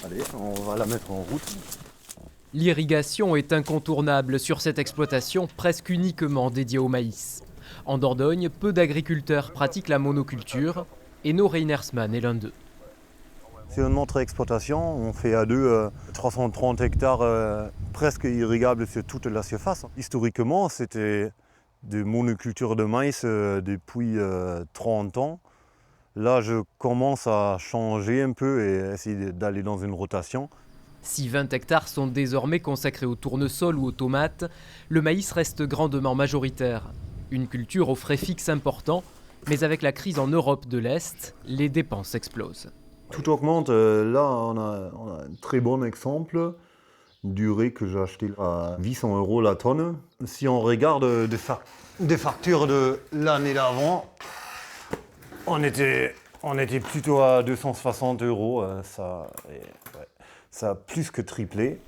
Allez, on va la mettre en route. L'irrigation est incontournable sur cette exploitation presque uniquement dédiée au maïs. En Dordogne, peu d'agriculteurs pratiquent la monoculture et No Reinersman est l'un d'eux. Sur notre exploitation, on fait à deux 330 hectares presque irrigables sur toute la surface. Historiquement, c'était de monoculture de maïs depuis 30 ans. Là, je commence à changer un peu et essayer d'aller dans une rotation. Si 20 hectares sont désormais consacrés au tournesol ou aux tomates, le maïs reste grandement majoritaire. Une culture au frais fixe important, mais avec la crise en Europe de l'Est, les dépenses explosent. Tout augmente. Là, on a un très bon exemple du riz que j'ai acheté à 800 € la tonne. Si on regarde des factures de l'année d'avant, on était plutôt à 260 €. Ça a plus que triplé.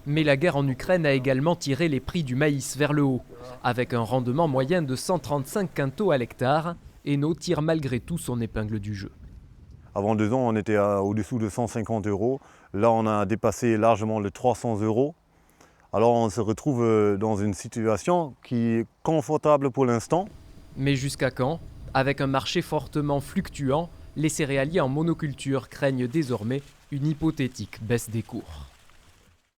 Mais la guerre en Ukraine a également tiré les prix du maïs vers le haut, avec un rendement moyen de 135 quintaux à l'hectare, Hainaut tire malgré tout son épingle du jeu. Avant 2 ans, on était au-dessous de 150 €. Là, on a dépassé largement les 300 €. Alors, on se retrouve dans une situation qui est confortable pour l'instant. Mais jusqu'à quand? Avec un marché fortement fluctuant, les céréaliers en monoculture craignent désormais une hypothétique baisse des cours.